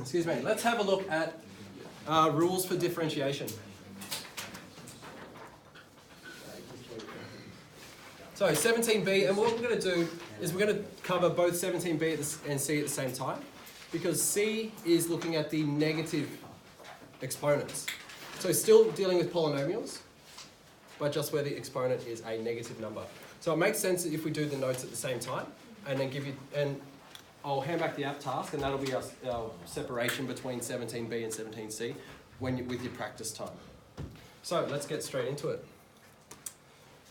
excuse me, let's have a look at rules for differentiation. So 17b, and what we're going to do is we're going to cover both 17b and c at the same time, because c is looking at the negative exponents. So still dealing with polynomials, but just where the exponent is a negative number. So it makes sense if we do the notes at the same time, and then and I'll hand back the app task, and that'll be our separation between 17b and 17c with your practice time. So let's get straight into it.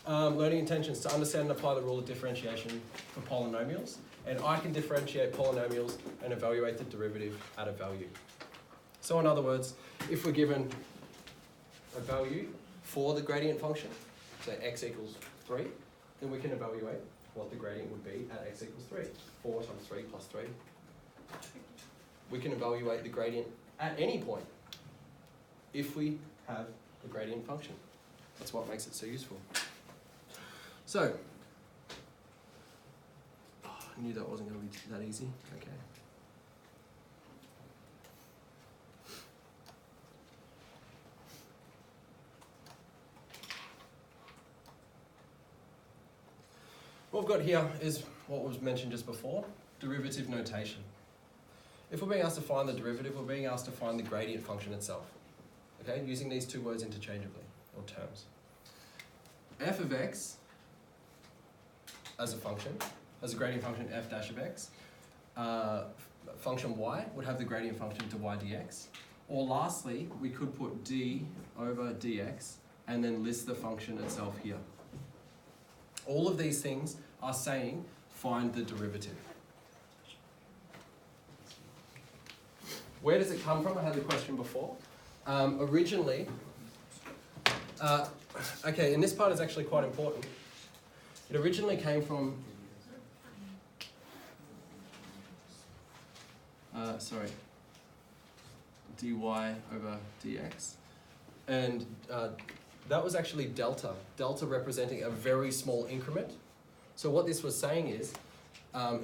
Learning intentions: to understand and apply the rule of differentiation for polynomials, and I can differentiate polynomials and evaluate the derivative at a value. So in other words, if we're given a value for the gradient function, so x equals 3, then we can evaluate what the gradient would be at x equals 3. 4 times 3 plus 3. We can evaluate the gradient at any point if we have a gradient function. That's what makes it so useful. So, I knew that wasn't going to be that easy. Okay. What we've got here is what was mentioned just before, derivative notation. If we're being asked to find the derivative, we're being asked to find the gradient function itself. Okay, using these two words interchangeably, or terms. F of x as a function, as a gradient function f dash of x, function y would have the gradient function to y dx. Or lastly, we could put d over dx and then list the function itself here. All of these things are saying find the derivative. Where does it come from? I had the question before. Originally, okay, and this part is actually quite important. It originally came from, dy over dx. And that was actually delta. Delta representing a very small increment. So what this was saying is,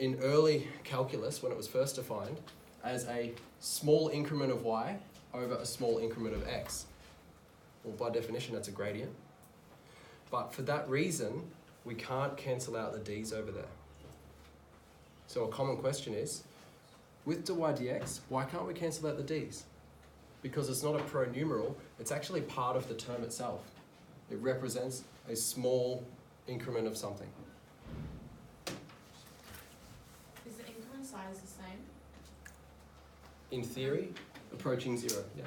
in early calculus, when it was first defined, as a small increment of y over a small increment of x. Well, by definition, that's a gradient. But for that reason, we can't cancel out the d's over there. So a common question is, with dy dx, why can't we cancel out the d's? Because it's not a pronumeral, it's actually part of the term itself. It represents a small increment of something. Is the increment size the same? In theory, approaching 0, yeah.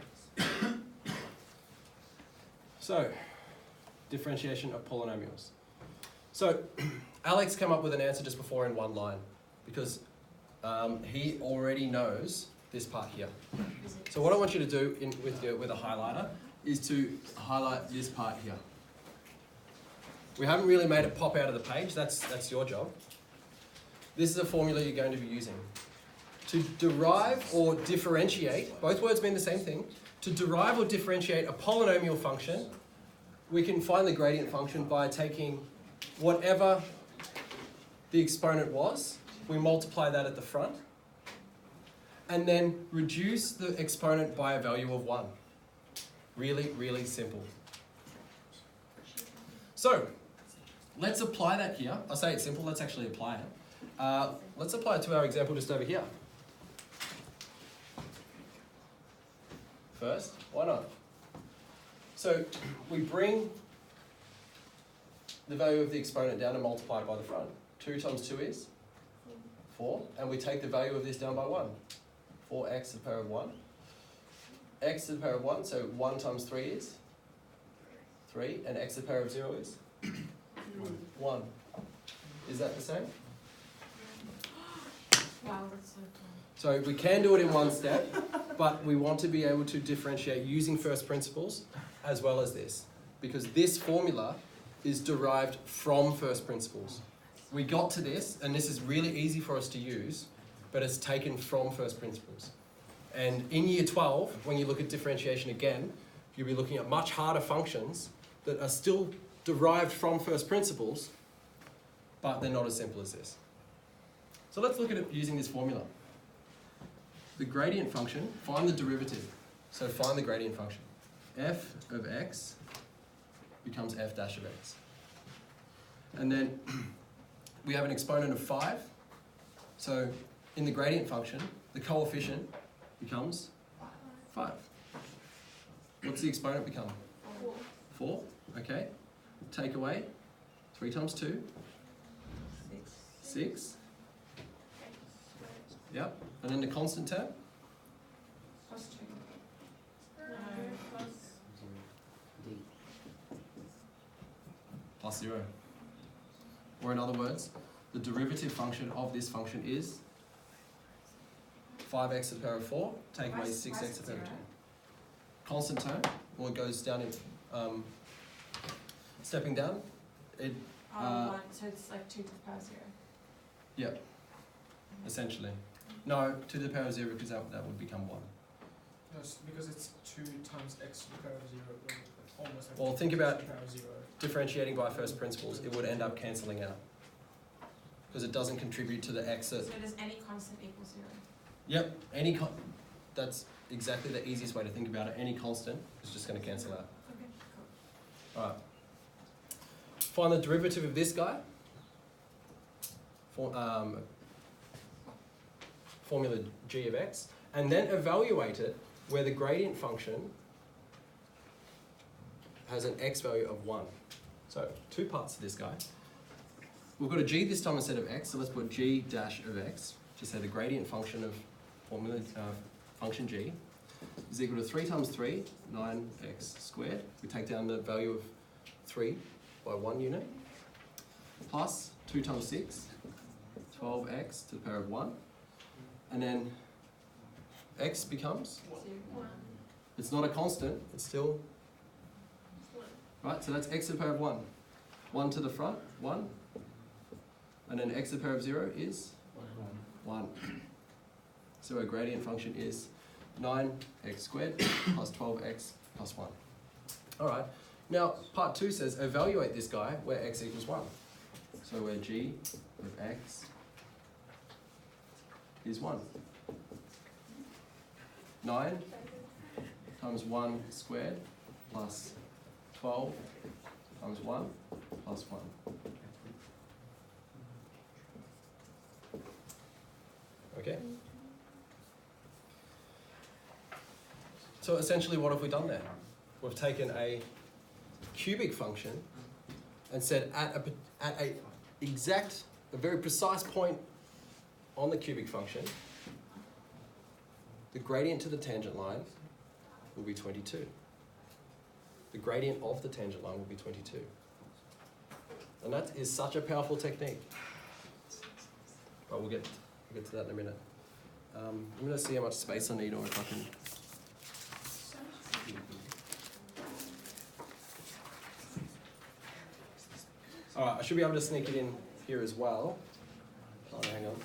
So, differentiation of polynomials. So, Alex came up with an answer just before in one line, because he already knows this part here. So what I want you to do with a highlighter is to highlight this part here. We haven't really made it pop out of the page, that's your job. This is a formula you're going to be using. To derive or differentiate, both words mean the same thing, to derive or differentiate a polynomial function, we can find the gradient function by taking whatever the exponent was, we multiply that at the front, and then reduce the exponent by a value of 1. Really, really simple. So, let's apply that here. I say it's simple, let's actually apply it. Let's apply it to our example just over here. First, why not? So, we bring the value of the exponent down and multiply it by the front. 2 times 2 is 4, and we take the value of this down by 1. 4x to the power of 1. X to the power of 1, so 1 times 3 is 3, and x to the power of 0 is 1. Is that the same? Wow, that's so cool. So we can do it in one step, but we want to be able to differentiate using first principles as well as this, because this formula is derived from first principles. We got to this, and this is really easy for us to use, but it's taken from first principles. And in year 12, when you look at differentiation again, you'll be looking at much harder functions that are still derived from first principles, but they're not as simple as this. So let's look at it using this formula. the gradient function, find the derivative. So find the gradient function. F of x becomes f dash of x. And then we have an exponent of 5. So in the gradient function, the coefficient becomes 5. What's the exponent become? 4. Okay. Take away 3 times 2. 6. Yep. And then the constant term? Plus 2. No, plus. Plus 0. Or in other words, the derivative function of this function is 5x to the power of 4, take away 6x to the power of 2. Constant term, well, it goes down in, stepping down, it, 1, so it's like 2 to the power of 0. yep, essentially. No, 2 to the power of 0 because that would become 1. Yes, because it's 2 times x to the power of 0, almost like Well, think 2 to the about power of 0. differentiating by first principles, it would end up cancelling out. Because it doesn't contribute to the x. So does any constant equal 0? Yep, that's exactly the easiest way to think about it. Any constant is just going to cancel out. Okay, cool. Alright. Find the derivative of this guy. Formula g of x. And then evaluate it where the gradient function has an x value of 1. So, 2 parts to this guy. We've got a g this time instead of x, so let's put g dash of x. Just say the gradient function of formula function g is equal to 3 times 3, 9x squared. We take down the value of 3 by 1 unit, plus 2 times 6, 12x to the power of 1. And then x becomes, 1. it's not a constant, it's still, right, so that's x to the power of 1. 1 to the front, 1. And then x to the power of 0 is 1. So our gradient function is 9x squared plus 12x plus 1. Alright, now part 2 says evaluate this guy where x equals 1. So where g of x is 1. 9 times 1 squared plus 12 times 1 plus 1. Okay? So essentially what have we done there? We've taken a cubic function and said at a very precise point on the cubic function, the gradient to the tangent line will be 22. The gradient of the tangent line will be 22. And that is such a powerful technique. But we'll get to that in a minute. I'm going to see how much space I need or if I can... Alright, I should be able to sneak it in here as well. Oh, hang on.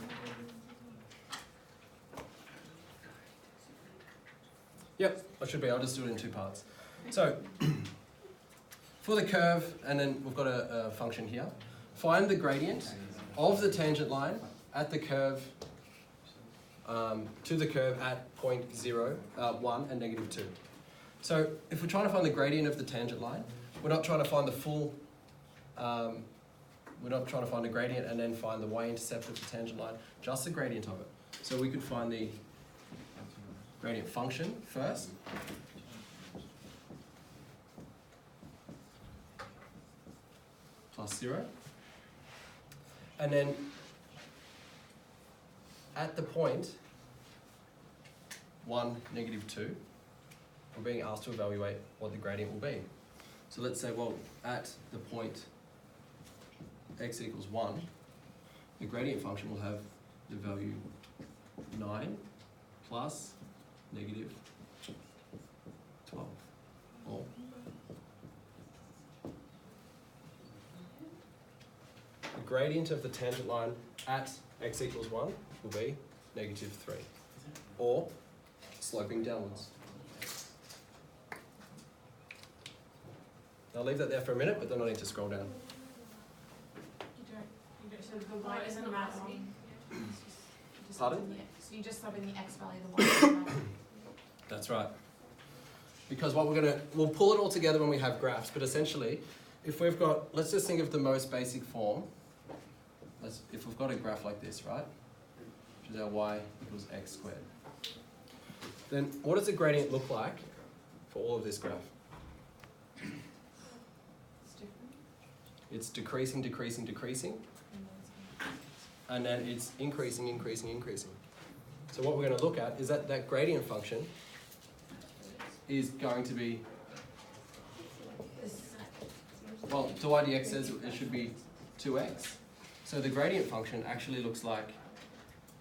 Yep, I should be. I'll just do it in 2 parts. So, for the curve, and then we've got a function here. Find the gradient of the tangent line at the curve, to the curve at point 0, 1 and negative 2. So, if we're trying to find the gradient of the tangent line, we're not trying to find the full, we're not trying to find the gradient and then find the y-intercept of the tangent line, just the gradient of it. So we could find the gradient function first. Plus 0. And then at the point 1, negative 2, we're being asked to evaluate what the gradient will be. So let's say, well, at the point x equals 1, the gradient function will have the value 9 plus negative 12. Or the gradient of the tangent line at x equals 1 will be negative 3. Or sloping downwards. I'll leave that there for a minute, but then I need to scroll down. You don't, so the y isn't that long. Pardon? So So you just sub in the x value, the y value. That's right. Because what we'll pull it all together when we have graphs, but essentially, if we've got, let's just think of the most basic form. If we've got a graph like this, right? Which is our y equals x squared. Then what does the gradient look like for all of this graph? It's different. It's decreasing, decreasing, decreasing, and then it's increasing, increasing, increasing. So what we're going to look at is that gradient function is going to be, well, dy dx says it should be 2x. So the gradient function actually looks like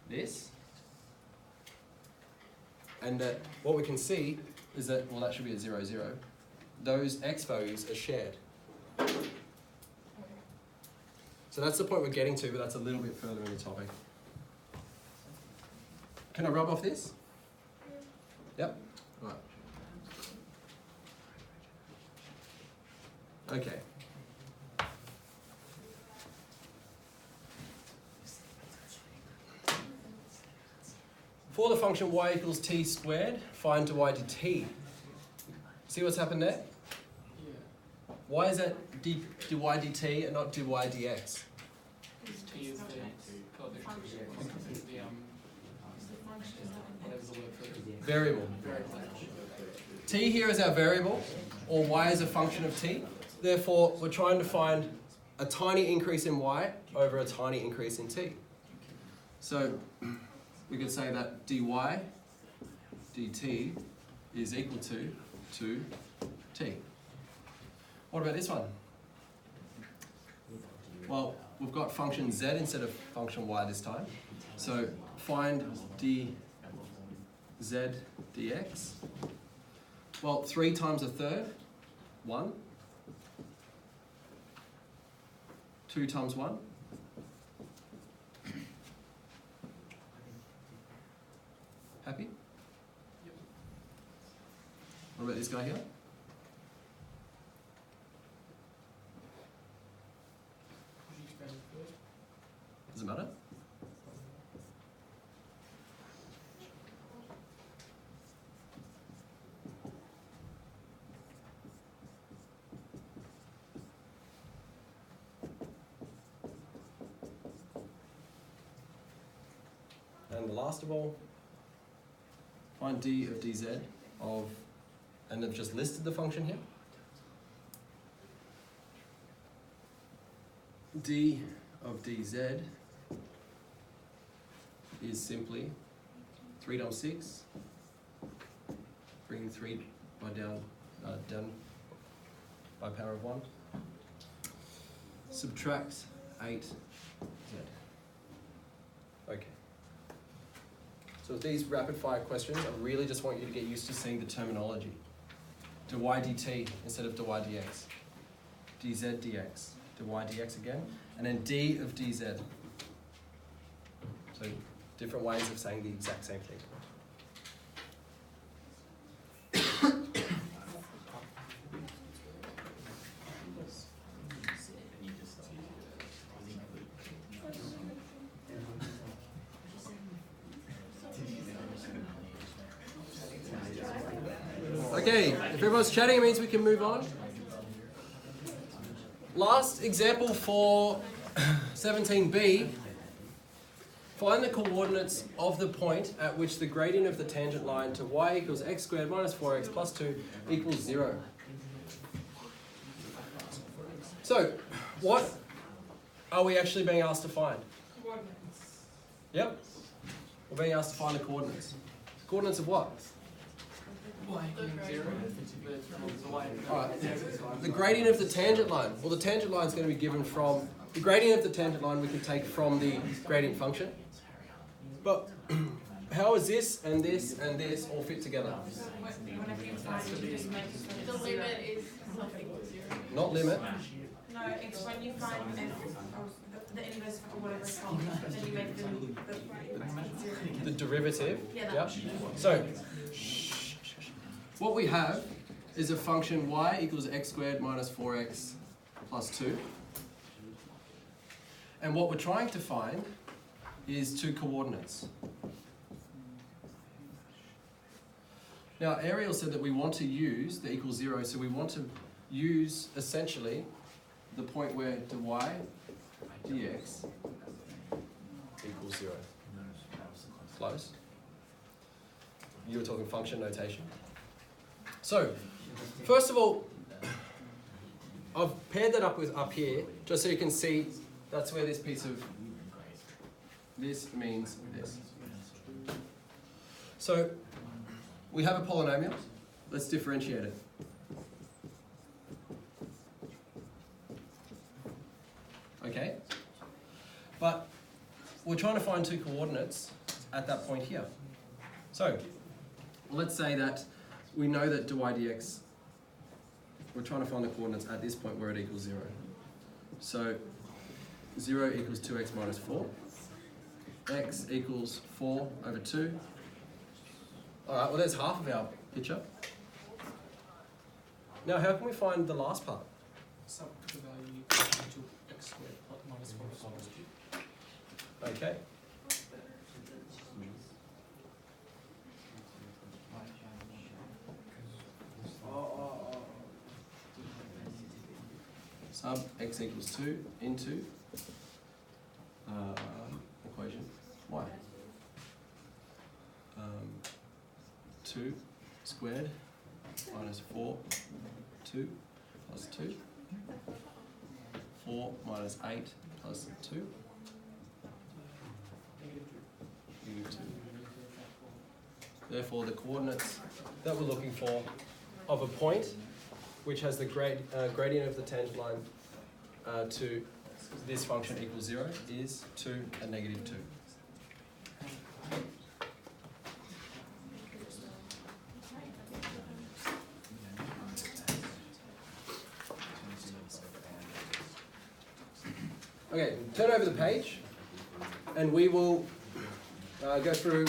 this. And that what we can see is that, well, that should be at 0, 0. Those x values are shared. So that's the point we're getting to, but that's a little bit further in the topic. Can I rub off this? Yep. Right. Okay. For the function y equals t squared, find dy dt. See what's happened there? Yeah. Why is that dy dt and not dy dx? T is the coefficient of the whatever the word for it. Variable. T here is our variable, or y is a function of t. Therefore, we're trying to find a tiny increase in y over a tiny increase in t. So we could say that dy dt is equal to 2t. What about this one? Well, we've got function z instead of function y this time. So find dz dx. Well, 3 times a third, 1. 2 times 1. Happy? Yep. What about this guy here? Could you expand it further? Does it matter? And the last of all, find d of dz of, and they've just listed the function here. D of dz is simply 3 times 6, bring 3 by down by power of 1, subtract 8z. Okay. So with these rapid fire questions, I really just want you to get used to seeing the terminology. dy dt instead of dy dx. dz dx. dy dx again. And then d of dz. So different ways of saying the exact same thing. Okay, if everyone's chatting, it means we can move on. Last example for 17b. Find the coordinates of the point at which the gradient of the tangent line to y equals x squared minus 4x plus 2 equals 0. So, what are we actually being asked to find? Coordinates. Yep. We're being asked to find the coordinates. Coordinates of what? Y equaling 0. The y Alright. The gradient of the tangent line. Well, the tangent line is going to be given from, the gradient of the tangent line we can take from the gradient function. But how is this and this and this all fit together? So whenever you find it, you just make it so The it's limit 0. is something to 0. Not limit. No, it's when you find the inverse or whatever it's called, then you make the 0. The derivative. Yeah, Yep. So, what we have is a function y equals x squared minus 4x plus 2. And what we're trying to find is 2 coordinates. Now, Ariel said that we want to use the equals 0, so we want to use essentially the point where dy dx equals 0. Close? You were talking function notation. So, first of all, I've paired that up with up here, just so you can see that's where this piece of this means this. So, we have a polynomial. Let's differentiate it. Okay? But we're trying to find two coordinates at that point here. So, let's say that we know that dy dx, we're trying to find the coordinates at this point where it equals 0. So, 0 equals 2x minus 4. X equals 4 over 2. Alright, well there's half of our picture. Now how can we find the last part? Sub the value equal to x squared minus 4x minus 2. Okay. Sub x equals 2 into equation y. 2 squared minus 4, 2 plus 2. 4 minus 8 plus 2. Negative 2. Therefore, the coordinates that we're looking for of a point which has the gradient of the tangent line to this function equals 0 is 2 and negative 2. Okay, turn over the page and we will go through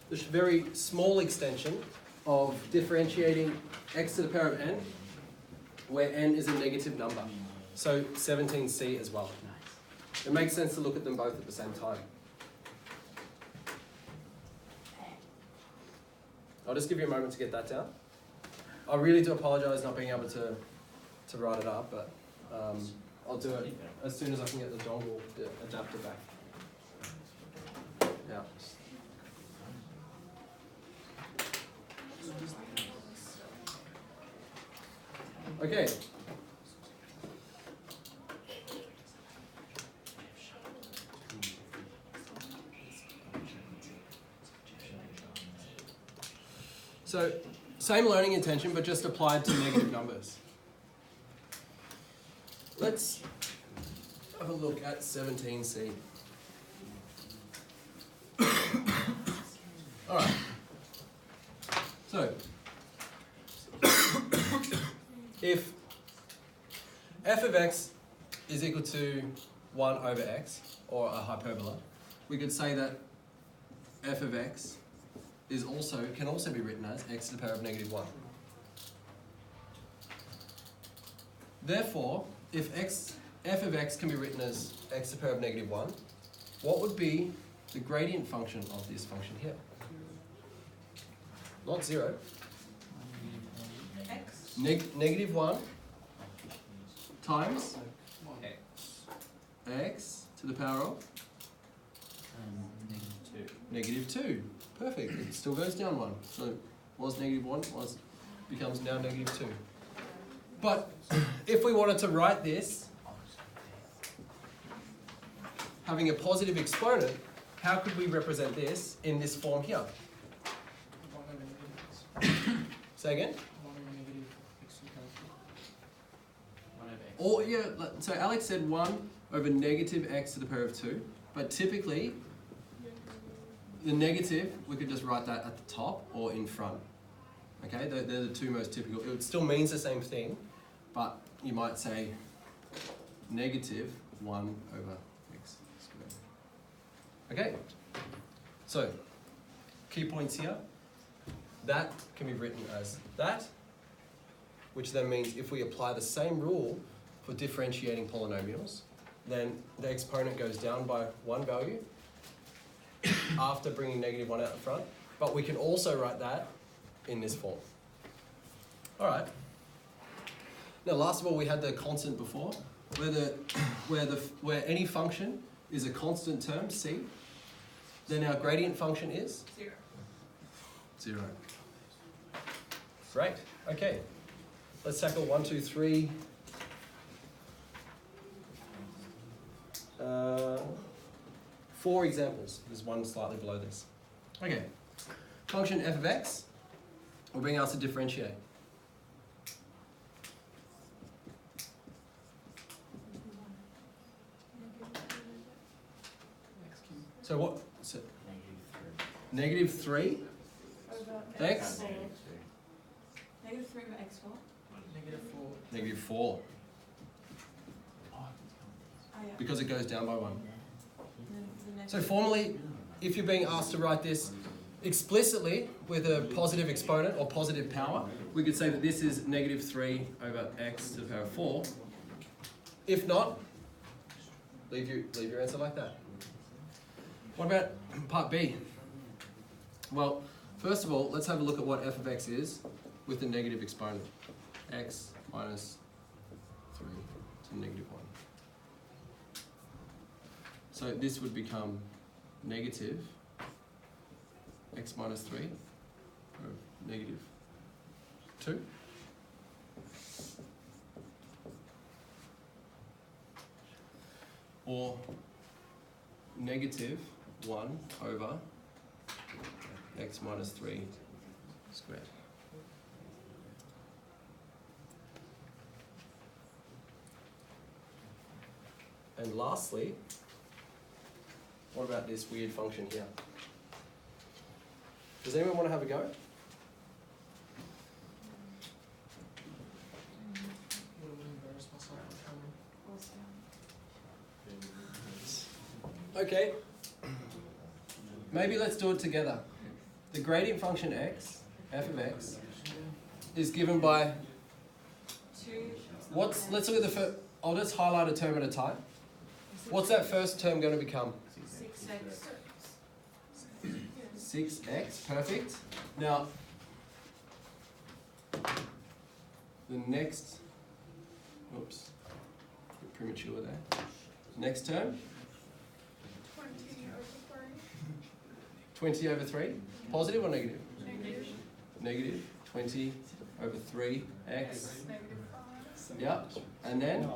this very small extension of differentiating x to the power of n, where n is a negative number. So 17c as well. It makes sense to look at them both at the same time. I'll just give you a moment to get that down. I really do apologise not being able to write it up, but I'll do it as soon as I can get the dongle adapter back. Yeah. Okay. So, same learning intention, but just applied to negative numbers. Let's have a look at 17c. Alright. So, if f of x is equal to 1 over x, or a hyperbola, we could say that f of x is can also be written as x to the power of negative 1. Therefore, if f of x can be written as x to the power of negative 1, what would be the gradient function of this function here? Not 0. X. Negative 1 times x to the power of negative 2. Perfect. It still goes down 1. So was negative 1 becomes now negative 2. But if we wanted to write this having a positive exponent, how could we represent this in this form here? 1 over negative x. Say again? 1 over negative x to the power of 2. Or yeah, so Alex said 1 over negative x to the power of 2, but typically the negative, we could just write that at the top or in front. Okay, they're the two most typical. It still means the same thing, but you might say negative 1 over x squared. Okay, so key points here. That can be written as that, which then means if we apply the same rule for differentiating polynomials, then the exponent goes down by 1 value after bringing negative 1 out the front. But we can also write that in this form. All right. Now, last of all, we had the constant before, where any function is a constant term, c, then our gradient function is 0. 0. Great. Okay. Let's tackle 1, 2, 3. 4 examples. There's one slightly below this. Okay. Function f of x, we're being asked to differentiate. So what? So negative 3 Over x, Negative 3 over x4. Negative 4. negative 4, Oh, yeah. because it goes down by 1. And then the next So formally, if you're being asked to write this explicitly with a positive exponent or positive power, we could say that this is negative 3 over x to the power of 4. If not, leave your answer like that. What about part B? Well, first of all, let's have a look at what f of x is with the negative exponent. X minus 3 to negative 1. So this would become negative x minus 3 or negative 2. Or negative 1 over x minus 3 squared. And lastly, what about this weird function here? Does anyone want to have a go? Will embarrass myself on camera. Okay. Maybe let's do it together. The gradient function x, f of x, is given by 2. what's? Let's look at the first. I'll just highlight a term at a time. What's that first term going to become? 6x. 6x. Perfect. Now, the next. Oops. Bit premature there. Next term. 20 over 3. Positive or negative? Negative. Negative. 20 over 3x. Negative 5. Yep. And then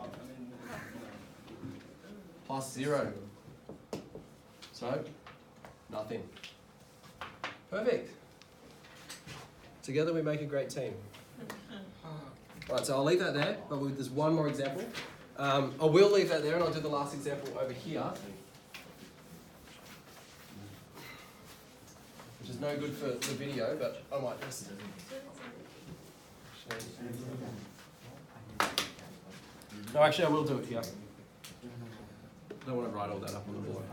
plus 0. So, nothing. Perfect. Together we make a great team. Right, so I'll leave that there, but there's one more example. I will leave that there and I'll do the last example over here. Which is no good for the video, but I might just... No, actually I will do it here. I don't want to write all that up on the board.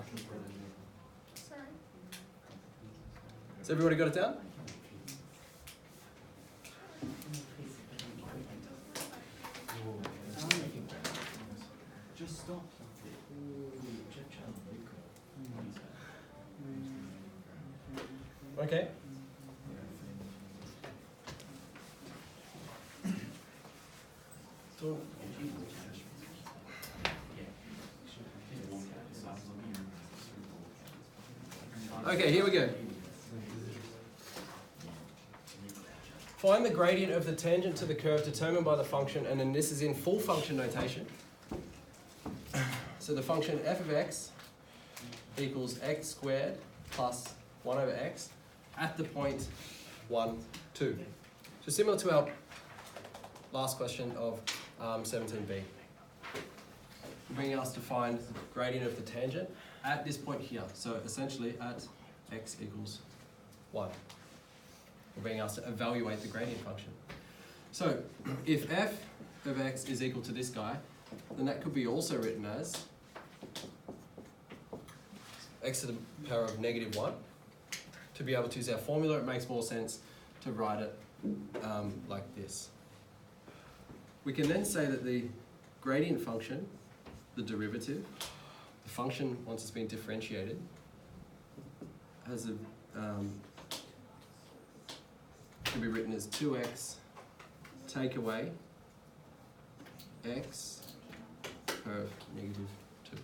Sorry. Has everybody got it down? Just stop. Okay. So, okay, here we go. Find the gradient of the tangent to the curve determined by the function, and then this is in full function notation. So the function f of x equals x squared plus 1 over x at the point 1, 2. So similar to our last question of 17b. Bringing us to find the gradient of the tangent at this point here. So essentially at x equals 1. We're being asked to evaluate the gradient function. So if f of x is equal to this guy, then that could be also written as x to the power of negative 1. To be able to use our formula, it makes more sense to write it like this. We can then say that the gradient function, the derivative, the function once it's been differentiated, has a could be written as 2x take away x per negative 2.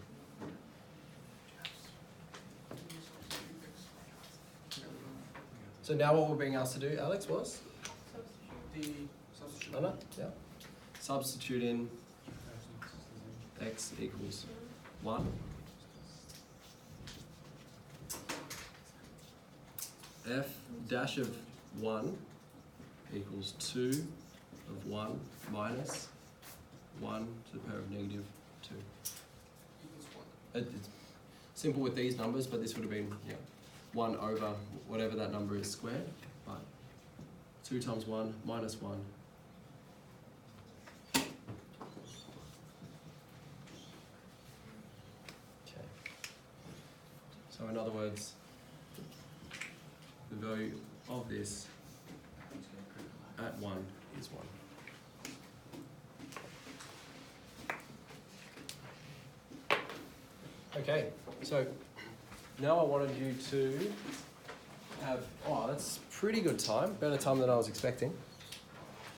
So now what we're being asked to do, Alex, was? The substitute. No, no, yeah. Substitute in x equals 1. F dash of 1 equals 2 of 1 minus 1 to the power of negative 2. Equals what? It's simple with these numbers, but this would have been 1 over whatever that number is squared. But 2 times 1 minus 1. Okay. So in other words, the value of this at 1 is 1. Okay, so now I wanted you to have, oh, that's pretty good time, better time than I was expecting.